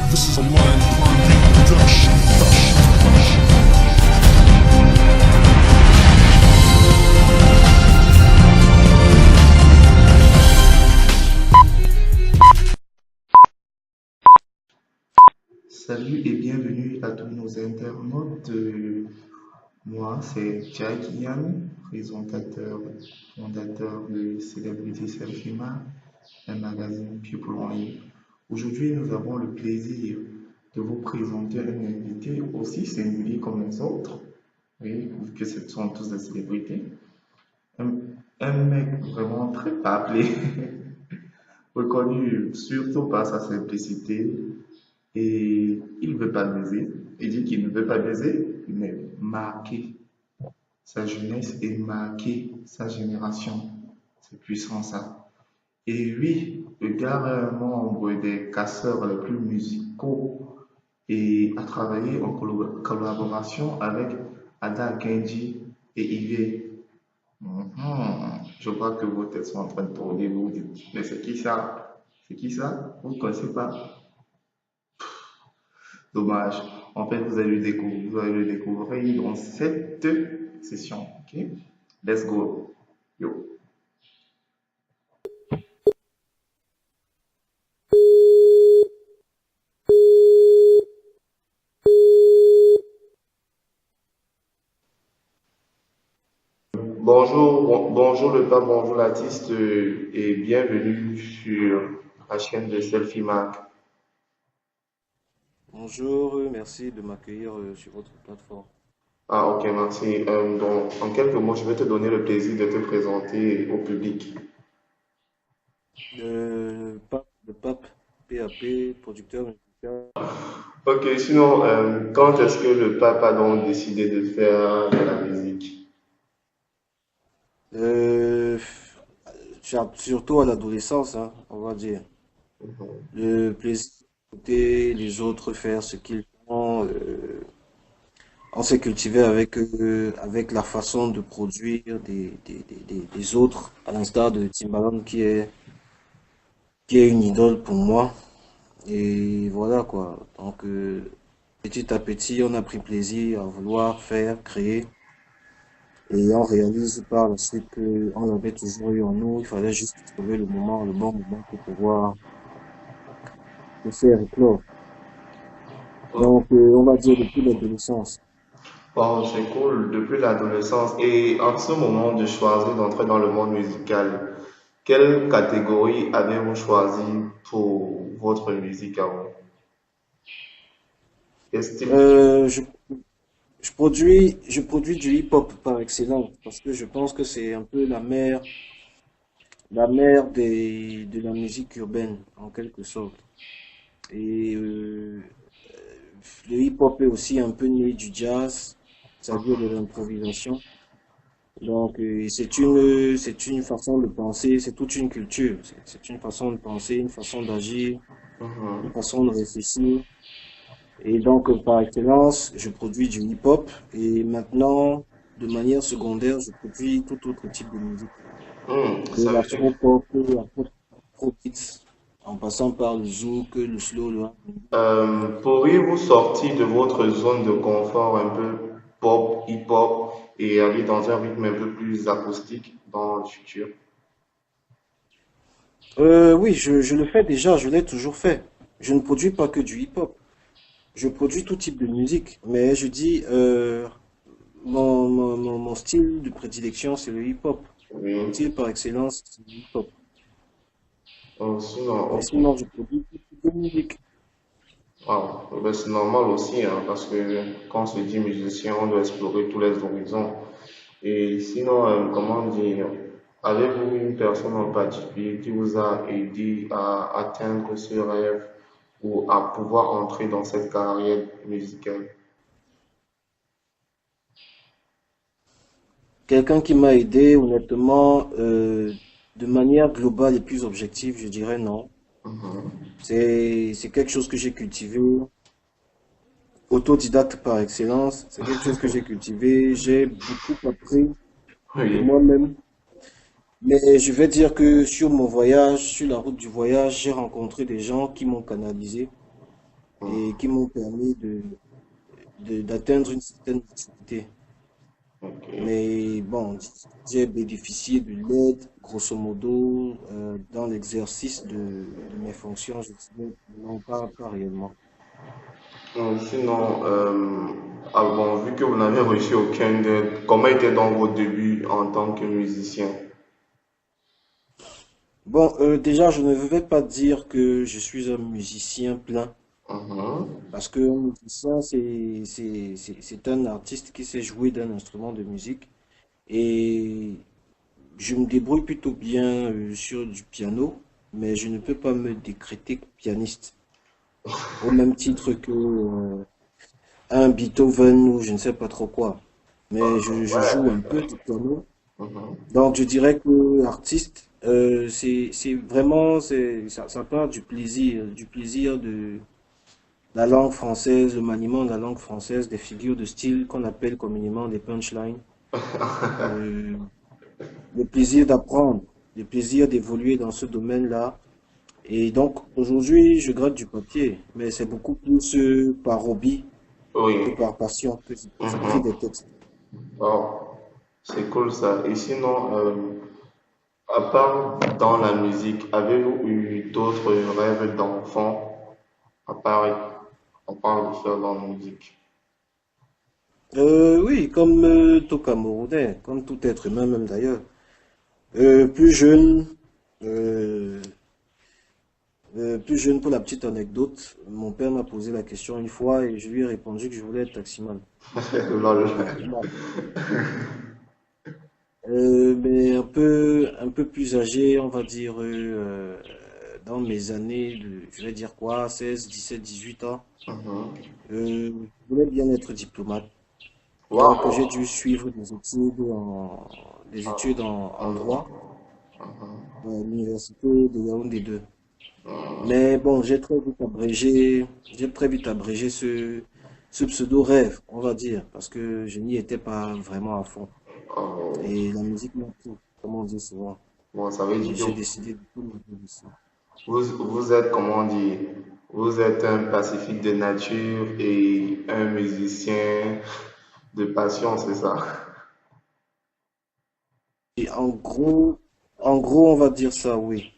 This is a Lion Prime Beat production. Salut et bienvenue à tous nos internautes. Moi, c'est Jack Ian, présentateur, fondateur de Celebrity Selfima, un magazine People Wine. Aujourd'hui, nous avons le plaisir de vous présenter un invité aussi singulier comme les autres, oui, vu que ce sont tous des célébrités. Un, un mec vraiment très appelé, reconnu surtout par sa simplicité. Et il ne veut pas baiser. Il dit qu'il ne veut pas baiser, mais marquer. Sa jeunesse est marquée, sa génération. C'est puissant ça. Et lui, le gars est un membre des casseurs les plus musicaux et a travaillé en collaboration avec Ada Kenji et Yves. Je vois que vos têtes sont en train de tourner. Vous vous dites, mais c'est qui ça? C'est qui ça? Vous ne connaissez pas? Dommage. En fait, vous allez le découvrir dans cette session. Ok? Let's go. Yo. Bonjour le pape, bonjour l'artiste et bienvenue sur la chaîne de Selfie Mark. Bonjour, merci de m'accueillir sur votre plateforme. Ah, ok, merci. Donc, en quelques mots, je vais te donner le plaisir de te présenter au public. Le pape PAP, producteur musical. Ok, sinon, quand est-ce que le pape a donc décidé de faire de la musique? Euh, Surtout à l'adolescence, hein, on va dire. Le plaisir d'écouter les autres faire ce qu'ils font. On s'est cultivé avec la façon de produire des autres, à l'instar de Timbaland qui est une idole pour moi. Et voilà quoi. Donc, petit à petit, on a pris plaisir à vouloir faire, créer. Et on réalise par la suite qu'on avait toujours eu en nous. Il fallait juste trouver le bon moment pour pouvoir le faire éclore. Donc, on va dire depuis l'adolescence. Bon, c'est cool, depuis l'adolescence. Et en ce moment de choisir d'entrer dans le monde musical, quelle catégorie avez-vous choisi pour votre musique à vous? Quel style? Euh, je, je produis du hip-hop par excellence parce que je pense que c'est un peu la mère de la musique urbaine, en quelque sorte. Et le hip-hop est aussi un peu né du jazz, c'est-à-dire de l'improvisation. Donc, c'est une façon de penser, c'est toute une culture. C'est une façon de penser, une façon d'agir, une Mhm. façon de réfléchir. Et donc, par excellence, je produis du hip-hop. Et maintenant, de manière secondaire, je produis tout autre type de musique. De Ça veut dire, l'afro-pop, l'afro-beats, en passant par le zouk, le slow, le rap. pourriez-vous sortir de votre zone de confort un peu pop, hip-hop et aller dans un rythme un peu plus acoustique dans le futur? Oui, je le fais déjà, je l'ai toujours fait. Je ne produis pas que du hip-hop. Je produis tout type de musique, mais je dis, mon style de prédilection, c'est le hip-hop. Mon Oui. style par excellence, c'est le hip-hop. Sinon, Mais ok. sinon, je produis tout type de musique. Ah, ben, c'est normal aussi, hein, parce que quand on se dit musicien, on doit explorer tous les horizons. Et sinon, comment dire, avez-vous une personne en particulier qui vous a aidé à atteindre ce rêve ou à pouvoir entrer dans cette carrière musicale? Quelqu'un qui m'a aidé, honnêtement, de manière globale et plus objective, je dirais non. Mhm. C'est quelque chose que j'ai cultivé, autodidacte par excellence. C'est quelque chose que j'ai cultivé. J'ai beaucoup appris de Oui. moi-même. Mais je vais dire que sur mon voyage, sur la route du voyage, j'ai rencontré des gens qui m'ont canalisé. et qui m'ont permis d'atteindre une certaine maturité. Ok. Mais bon, j'ai bénéficié de l'aide, grosso modo, dans l'exercice de mes fonctions, je dirais, non, pas réellement. Sinon, bon, vu que vous n'avez reçu aucun aide, comment était donc vos débuts en tant que musicien? Bon, déjà, je ne vais pas dire que je suis un musicien plein, Mhm. parce qu'un musicien, c'est un artiste qui sait jouer d'un instrument de musique, et je me débrouille plutôt bien sur du piano, mais je ne peux pas me décréter pianiste, au même titre que un Beethoven ou je ne sais pas trop quoi. Mais je joue un peu du piano. Mhm. Donc je dirais que l'artiste, c'est vraiment, ça part du plaisir de la langue française, le maniement de la langue française, des figures de style qu'on appelle communément des punchlines, euh, le plaisir d'apprendre, le plaisir d'évoluer dans ce domaine-là. Et donc aujourd'hui, je gratte du papier, mais c'est beaucoup plus par hobby que Oui. par passion que j'écris des Mhm. textes. Wow. C'est cool ça. Et sinon, à part dans la musique, avez-vous eu d'autres rêves d'enfant à part de faire dans la musique? Oui, comme tout Camerounais, comme tout être humain même d'ailleurs. Plus jeune, euh, plus jeune pour la petite anecdote, mon père m'a posé la question une fois et je lui ai répondu que je voulais être taximan. Lol. Bon. Mais un peu plus âgé, on va dire, dans mes années de, je vais dire quoi, 16, 17, 18 ans, Mhm. je voulais bien être diplomate. Donc, j'ai Wow. dû suivre des études en droit à l'université de Yaoundé 2. Mais bon, j'ai très vite abrégé ce pseudo-rêve, on va dire, parce que je n'y étais pas vraiment à fond. Oh. Et la musique m'a plu, comme on dit souvent. Bon, ça veut dire Et que j'ai décidé de tout me ici. vous êtes, comment dire, vous êtes un pacifique de nature et un musicien de passion, c'est ça? Et en gros, on va dire ça, oui.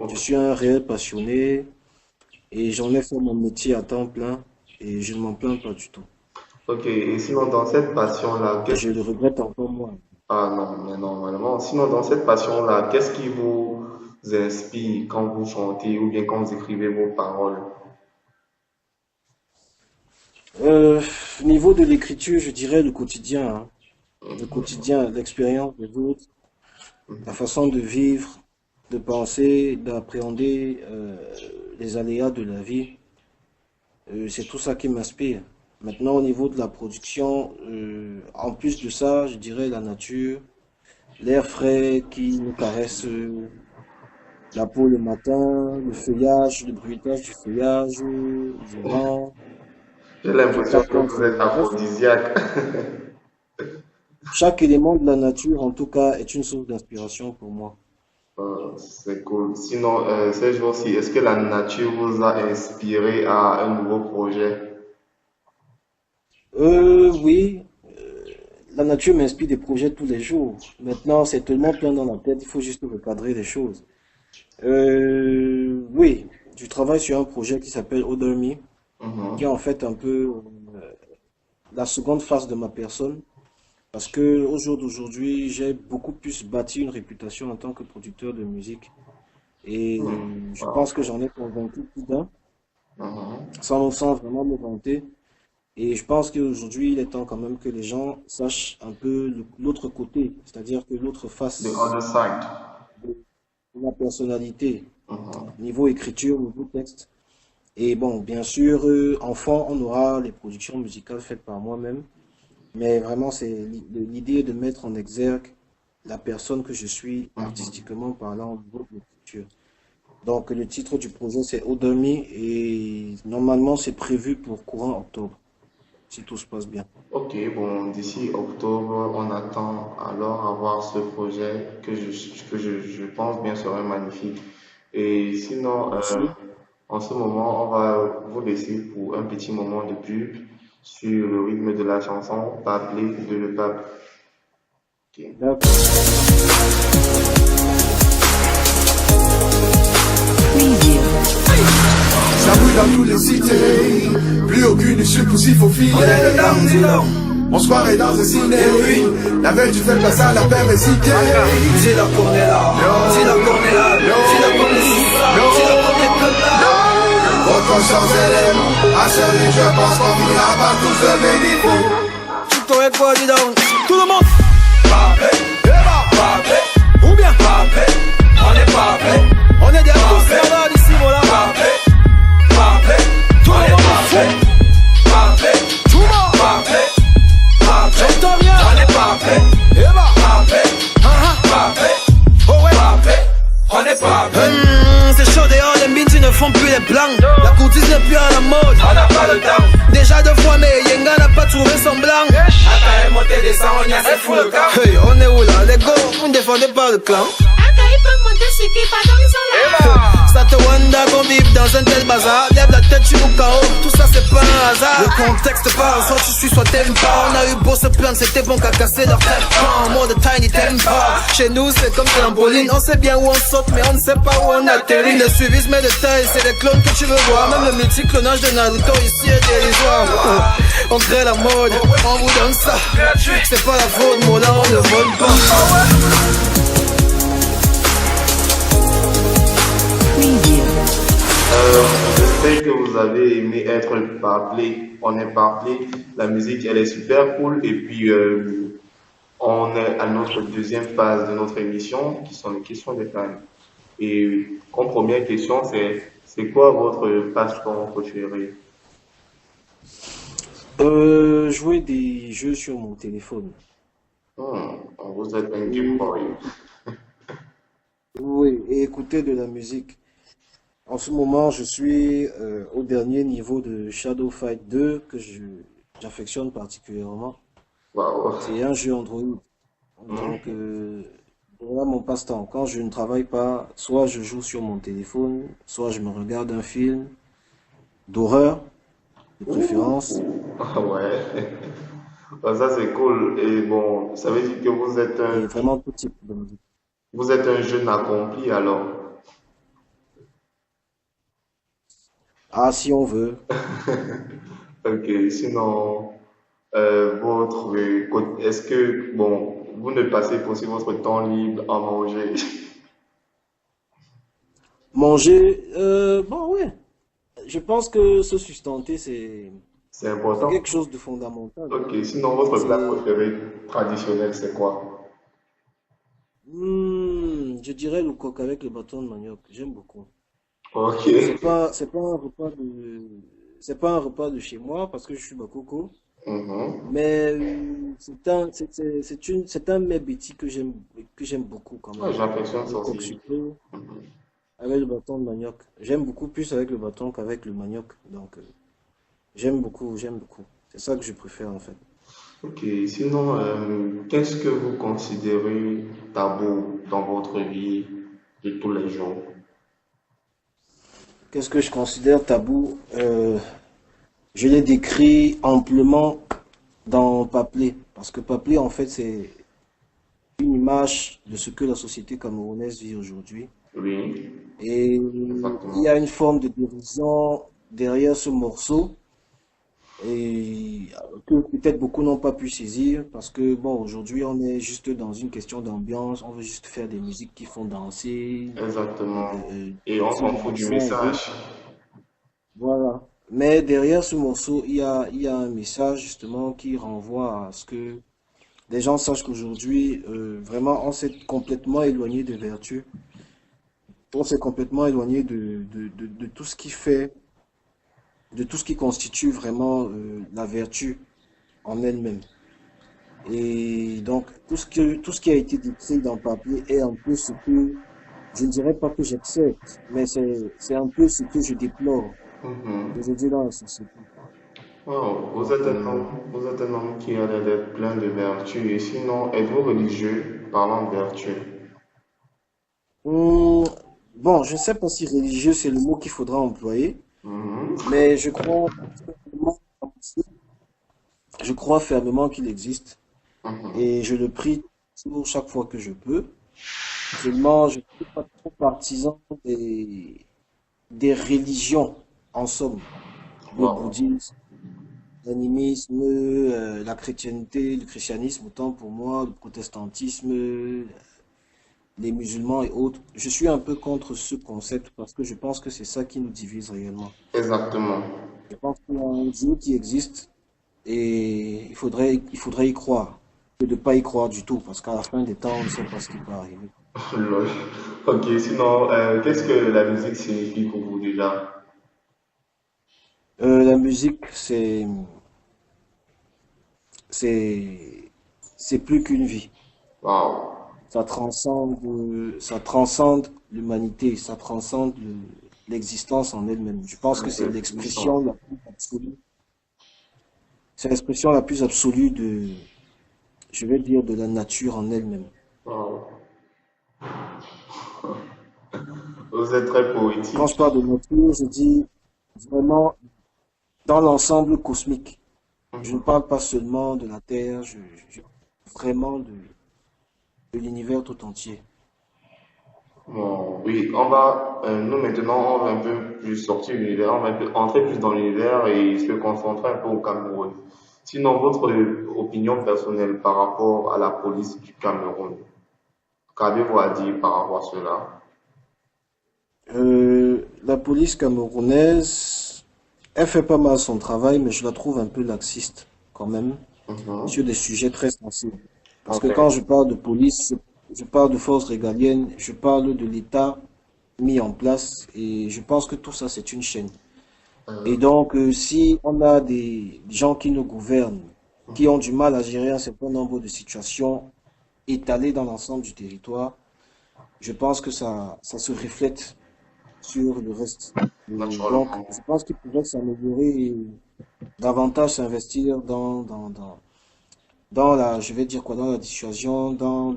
Je suis un réel passionné et j'en ai fait mon métier à temps plein et je ne m'en plains pas du tout. Ok, et sinon dans cette passion-là, Et qu'est-ce je qui... le regrette encore moins. Ah non, mais normalement, sinon dans cette passion-là, qu'est-ce qui vous inspire quand vous chantez ou bien quand vous écrivez vos paroles? Euh, Niveau de l'écriture, je dirais le quotidien, hein. Le quotidien, l'expérience des autres, la façon de vivre, de penser, d'appréhender les aléas de la vie. C'est tout ça qui m'inspire. Maintenant, au niveau de la production, en plus de ça, je dirais la nature, l'air frais qui nous caresse la peau le matin, le feuillage, le bruitage du feuillage, du vent J'ai qui l'impression tape que vous contre. êtes Bref, aphrodisiaque. chaque élément de la nature, en tout cas, est une source d'inspiration pour moi. C'est cool. Sinon, ces jours-ci, est-ce que la nature vous a inspiré à un nouveau projet? Oui, la nature m'inspire des projets tous les jours. Maintenant, c'est tellement plein dans la tête, il faut juste recadrer les choses. Oui, je travaille sur un projet qui s'appelle Odormi, qui est Mhm. en fait un peu la seconde phase de ma personne. Parce que au jour d'aujourd'hui, j'ai beaucoup plus bâti une réputation en tant que producteur de musique. Et je Wow. pense que j'en ai convaincu plus d'un, Mhm. sans vraiment me vanter. Et je pense qu'aujourd'hui, il est temps quand même que les gens sachent un peu l'autre côté, c'est-à-dire que l'autre The face other side. de ma personnalité, Mhm. niveau écriture, niveau texte. Et bon, bien sûr, enfant, on aura les productions musicales faites par moi-même. Mais vraiment, c'est l'idée de mettre en exergue la personne que je suis Mhm. artistiquement parlant au niveau de l'écriture. Donc, le titre du projet, c'est Odomi et normalement, c'est prévu pour courant octobre, si tout se passe bien. Ok, bon, d'ici octobre, on attend alors avoir ce projet que je pense bien sera magnifique. Et sinon, Merci. En ce moment, on va vous laisser pour un petit moment de pub sur le rythme de la chanson Paplé de Le Pape. Ok. D'accord. Ça brûle dans toutes les cités. Plus aucune issue possible au fil. On se croirait dans un ciné. La veille tu fais place à la perversité. C'est là qu'on est là, c'est là qu'on est là, c'est là qu'on est c'est là qu'on est comme là. Votre conscience élève. À celui je pense qu'on finira par tous lever les fous. Tout est quoi, dis donc. Tout le monde. Papé, ou bien papé. On est papé, on est des tous là d'ici, voilà. Papé, tout le monde est papé, tout le monde papé. J'entends bien, on est papé, papé, papé, oh ouais, papé, on est papé. C'est chaud dehors, les mines ils ne font plus les plans. La courtise n'est plus à la mode, on n'a pas le temps. Déjà deux fois mais Yenga n'a pas trouvé son blanc. Attends, monter, descend, on y a c'est fou le camp. Hey, on est où là, les gars, vous ne défendez pas le clan. Sato Wanda qu'on vive dans un tel bazar. Lève la tête, tu nous KO, tout ça c'est pas un hasard. Le contexte parle, soit tu suis, soit t'aimes pas. On a eu beau se plaindre, c'était bon qu'à casser leur tête. En mode tiny tempo. Chez nous c'est comme trampoline, on sait bien où on saute mais on ne sait pas où on atterrit. Le suivisme est de taille, c'est les clones que tu veux voir. Même le multiclonage de Naruto ici est dérisoire. On crée la mode, on vous donne ça. C'est pas la faute, mon là on ne vole pas. Je sais que vous avez aimé être Paplé. On est Paplé. La musique, elle est super cool. Et puis, on est à notre deuxième phase de notre émission, qui sont les questions des fans. Et comme première question, c'est quoi votre passe-temps préféré? Jouer des jeux sur mon téléphone. Vous êtes un Game Boy. Oui, et écouter de la musique. En ce moment, je suis au dernier niveau de Shadow Fight 2 que j'affectionne particulièrement. Waouh. C'est un jeu Android. Donc, voilà mon passe-temps. Quand je ne travaille pas, soit je joue sur mon téléphone, soit je me regarde un film d'horreur, de préférence. Ah ouais. Bah, ça, c'est cool. Et bon, ça veut dire que Et vraiment tout type de musique. vous êtes un jeune accompli alors. Ah, si on veut. Ok, sinon, est-ce que, bon, vous ne passez pas aussi votre temps libre à manger? Manger, bon, ouais. Je pense que se sustenter, C'est c'est important. quelque chose de fondamental. Ok, sinon, votre plat C'est, préféré traditionnel, c'est quoi? je dirais le coq avec le bâton de manioc. J'aime beaucoup. Ok. C'est pas un repas c'est pas un repas de chez moi parce que je suis bakoko, Mhm. mais c'est un mets béti que j'aime beaucoup quand Ah, même. j'affectionne Le ça coq aussi. sucré avec le bâton de manioc. J'aime beaucoup plus avec le bâton qu'avec le manioc. Donc, j'aime beaucoup, j'aime beaucoup. C'est ça que je préfère en fait. Ok, sinon, qu'est-ce que vous considérez tabou dans votre vie de tous les jours? Qu'est-ce que je considère tabou? Je l'ai décrit amplement dans Paplé. Parce que Paplé, en fait, c'est une image de ce que la société camerounaise vit aujourd'hui. Oui, Et il y exactement. a une forme de dérision derrière ce morceau et que peut-être beaucoup n'ont pas pu saisir parce que bon, aujourd'hui on est juste dans une question d'ambiance, on veut juste faire des musiques qui font danser, Exactement. Et on danser s'en le fout du bassin et autres. message. Voilà. Mais derrière ce morceau, il y a un message justement qui renvoie à ce que les gens sachent qu'aujourd'hui, vraiment, on s'est complètement éloigné des vertus. On s'est complètement éloigné de tout ce qui fait, de tout ce qui constitue vraiment la vertu en elle-même. Et donc, tout ce qui a été décrit dans le papier est un peu ce que, je ne dirais pas que j'accepte, mais c'est un peu ce que je déplore Mhm. aujourd'hui dans la société. Oh, Et, vous êtes un homme qui a l'air d'être plein de vertus. Et sinon, êtes-vous religieux parlant de vertus? hum, bon, je ne sais pas si religieux c'est le mot qu'il faudra employer, Mhm. mais je crois fermement qu'il existe Mhm. et je le prie toujours chaque fois que je peux. Seulement, je ne suis pas trop partisan des religions, en somme. Le Wow. bouddhisme, l'animisme, la chrétienté, le christianisme, autant pour moi, le protestantisme, les musulmans et autres. Je suis un peu contre ce concept parce que je pense que c'est ça qui nous divise réellement. Exactement. Je pense qu'il y a un Dieu qui existe et il faudrait y croire. Que de ne pas y croire du tout parce qu'à la fin des temps, on ne sait pas ce qui peut arriver. Lol. Ok, sinon, qu'est-ce que la musique signifie pour vous déjà? La musique, c'est plus qu'une vie. Wow. Ça transcende l'humanité, ça transcende l'existence en elle-même. Je pense que C'est puissant. c'est l'expression la plus absolue je vais dire, de la nature en elle-même. Wow. Vous êtes très Quand je poétique. parle de nature, je dis vraiment dans l'ensemble cosmique. Je ne parle pas seulement de la Terre, je parle vraiment de l'univers tout entier. Bon, oui, on va, nous maintenant, on va un peu plus sortir de l'univers, on va un peu entrer plus dans l'univers et se concentrer un peu au Cameroun. Sinon, votre opinion personnelle par rapport à la police du Cameroun, qu'avez-vous à dire par rapport à cela? La police camerounaise, elle fait pas mal son travail, mais je la trouve un peu laxiste quand même, sur Mhm. des sujets très sensibles. Parce que Ok. quand je parle de police, je parle de forces régaliennes, je parle de l'État mis en place, et je pense que tout ça, c'est une chaîne. Et Euh, donc, si on a des gens qui nous gouvernent, qui ont du mal à gérer un certain nombre de situations étalées dans l'ensemble du territoire, je pense que ça se reflète sur le reste. Et donc, naturellement. je pense qu'il pourrait s'améliorer et davantage s'investir dans la, je vais dire quoi, dans la dissuasion, dans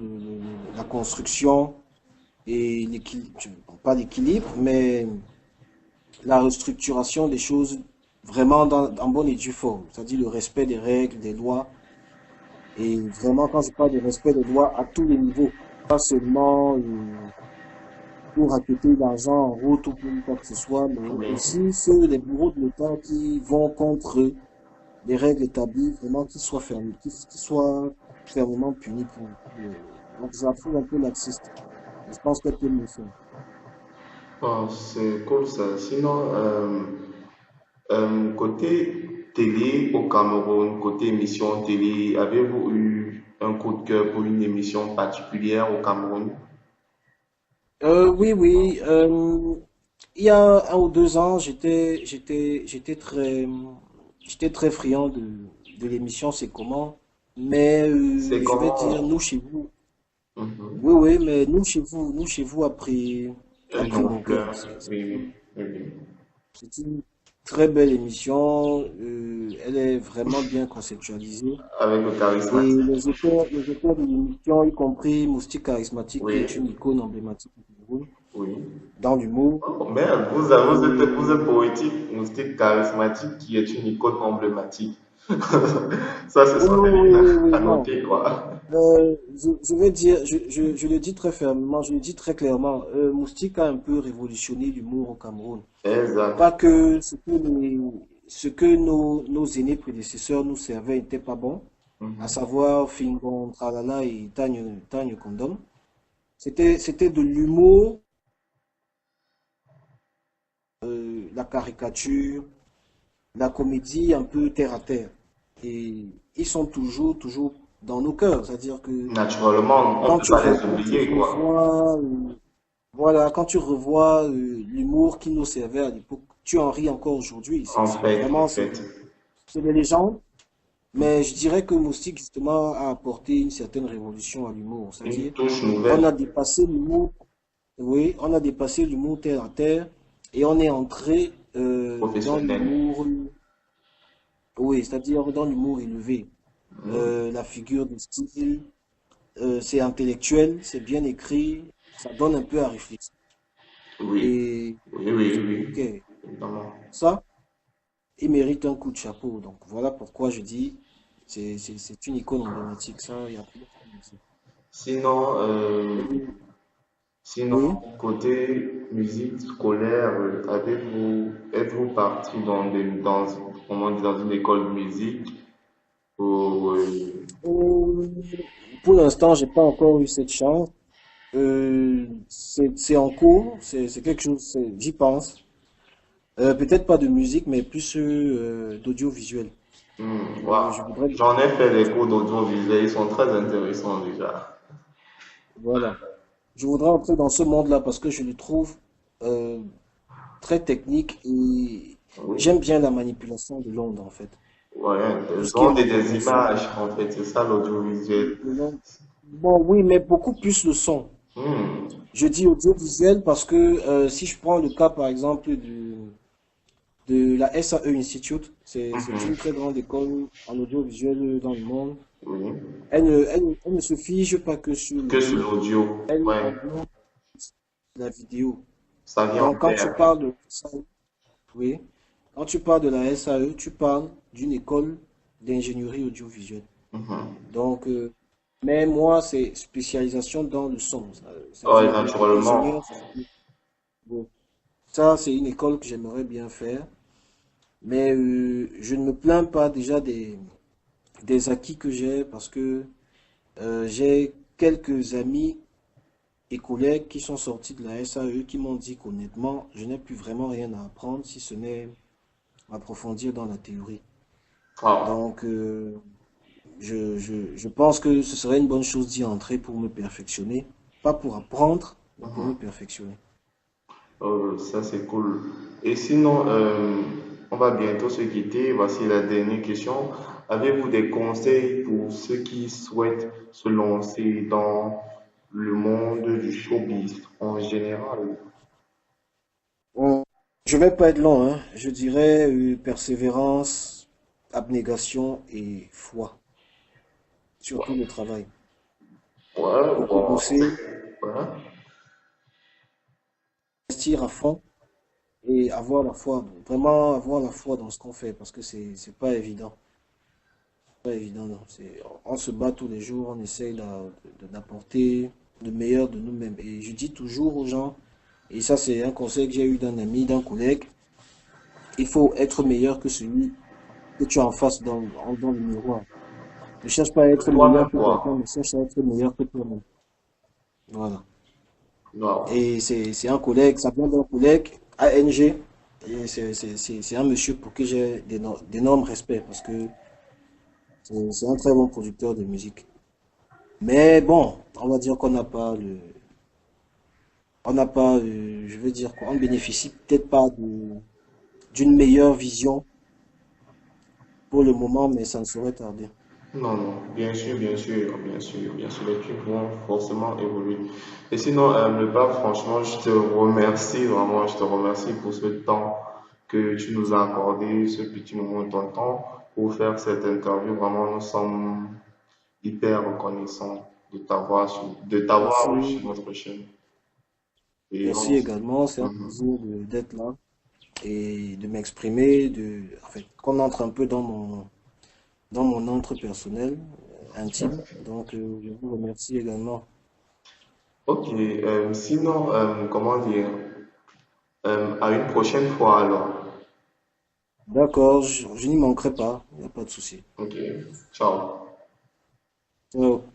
la construction et l'équilibre, bon, pas l'équilibre, mais la restructuration des choses vraiment en bonne et due forme, c'est-à-dire le respect des règles, des lois. Et vraiment, quand je parle de respect des lois à tous les niveaux, pas seulement pour racketter l'argent en route ou pour quoi que ce soit, mais Oui. aussi ceux, les bureaux de l'État qui vont contre les règles établies, vraiment qu'ils soient fermés, qu'ils soient fermement punis donc je la trouve un peu laxiste. Je pense qu'elle peut mieux faire. Bon, c'est cool ça. Sinon, côté télé au Cameroun, côté émission télé, avez-vous eu un coup de cœur pour une émission particulière au Cameroun? Oui, oui. Il y a 1 ou 2 ans, j'étais très friand de l'émission C'est comment. Mais C'est je vais dire, comment? nous chez vous, oui, Mhm. oui, mais nous chez vous, a Une pris mon cœur. ampleur, oui, oui, oui, oui. C'est une très belle émission. Elle est vraiment bien conceptualisée. Avec le Et charismatique, les auteurs de l'émission, y compris Moustique Charismatique, qui est oui, une icône emblématique du Cameroun, oui. dans l'humour. Oh, merde, vous êtes Et poétique, moustique charismatique qui est une icône emblématique. Ça, ce oui, sont des oui, oui, lignes oui, à oui, non. noter, quoi. Je vais dire, je le dis très fermement, je le dis très clairement, Moustique a un peu révolutionné l'humour au Cameroun. Pas Exact. que ce que nos aînés prédécesseurs nous servaient n'était pas bon, à Mhm. savoir Fingon, Tralala et Tagne Condom. C'était de l'humour, la caricature, la comédie un peu terre à terre. Et ils sont toujours dans nos cœurs. C'est-à-dire que Naturellement, on ne peut pas les quand tu oublier, quoi. revois, voilà, quand tu revois l'humour qui nous servait à l'époque, tu en ris encore aujourd'hui. En Vraiment, fait, c'est des légendes. Mais je dirais que Moustique, justement, a apporté une certaine révolution à l'humour. une C'est-à-dire, touche on a nouvelle, dépassé l'humour, oui, on a dépassé l'humour terre à terre et on est entré dans professionnelle. l'humour, oui, c'est-à-dire dans l'humour élevé. Mhm. La figure de style, c'est intellectuel, c'est bien écrit, ça donne un peu à réfléchir. Oui, Et oui, oui, ok, oui, évidemment. ça, il mérite un coup de chapeau. Donc voilà pourquoi je dis, c'est une icône emblématique. Ça, il y a plus de- Sinon, Et- sinon, oui. côté musique scolaire, êtes-vous parti comment dire, dans une école de musique ou, Euh, pour l'instant, j'ai pas encore eu cette chance. C'est en cours, c'est quelque chose, j'y pense. Peut-être pas de musique, mais plus d'audiovisuel. waouh, Je voudrais, j'en ai fait des cours d'audiovisuel, ils sont très intéressants déjà. voilà, je voudrais entrer dans ce monde-là parce que je le trouve euh, très technique et Oui, j'aime bien la manipulation de l'onde en fait. ouais, Tout des ce qui est ondes et des manipulation images, en fait, c'est ça l'audiovisuel. de l'onde. Bon, oui, mais beaucoup plus le son. Hmm, Je dis audiovisuel parce que si je prends le cas par exemple de la SAE Institute, c'est une mhm, très grande école en audiovisuel dans le monde. oui, Elle ne se fige pas que sur que sur l'audio, l'audio, elle ouais, englobe la vidéo. ça vient en Donc, quand tu paire. parles de SAE, oui, quand tu parles de la SAE, tu parles d'une école d'ingénierie audiovisuelle. Mhm. Donc, mais moi, c'est spécialisation dans le son. Ouais, C'est-à-dire naturellement. ingénieur. Bon, ça, c'est une école que j'aimerais bien faire. Mais je ne me plains pas déjà des acquis que j'ai parce que j'ai quelques amis et collègues qui sont sortis de la SAE qui m'ont dit qu'honnêtement, je n'ai plus vraiment rien à apprendre si ce n'est m'approfondir dans la théorie. Ah, Donc, je pense que ce serait une bonne chose d'y entrer pour me perfectionner. Pas pour apprendre, mais pour me mhm. perfectionner. Ça c'est cool. Et sinon, on va bientôt se quitter. Voici la dernière question. Avez-vous des conseils pour ceux qui souhaitent se lancer dans le monde du showbiz en général? On- Je vais pas être long, hein. Je dirais persévérance, abnégation et foi. Surtout le travail. Ouais, Beaucoup bon, bosser, ouais. investir à fond et avoir la foi, vraiment avoir la foi dans ce qu'on fait parce que c'est pas évident. Pas évident, non. On se bat tous les jours, on essaye d'apporter le meilleur de nous-mêmes. Et je dis toujours aux gens, et ça c'est un conseil que j'ai eu d'un ami, d'un collègue, il faut être meilleur que celui que tu as en face dans le miroir. Ne cherche pas à être meilleur Toi-même que quelqu'un, quoi. mais cherche à être meilleur que toi-même. Voilà. Non. Et c'est un collègue, ça vient d'un collègue, ANG, et c'est un monsieur pour qui j'ai d'énormes respects parce que c'est un très bon producteur de musique. Mais bon, on va dire qu'on n'a pas on n'a pas, je veux dire quoi, on bénéficie peut-être pas d'une meilleure vision pour le moment, mais ça ne saurait tarder. Non, non, bien sûr, bien sûr, bien sûr, bien sûr, les trucs vont forcément évoluer. Et sinon, le pape, franchement, je te remercie, vraiment, je te remercie pour ce temps que tu nous as accordé, ce petit moment de ton temps pour faire cette interview. Vraiment, nous sommes hyper reconnaissants de t'avoir eu sur Merci, notre chaîne. Et merci également, c'est un Mhm. plaisir d'être là et de m'exprimer, en fait, qu'on entre un peu dans mon entre personnel, intime. Donc, je vous remercie également. Ok, sinon, comment dire, à une prochaine fois alors. D'accord, je n'y manquerai pas, il n'y a pas de souci. Ok, ciao. Ciao.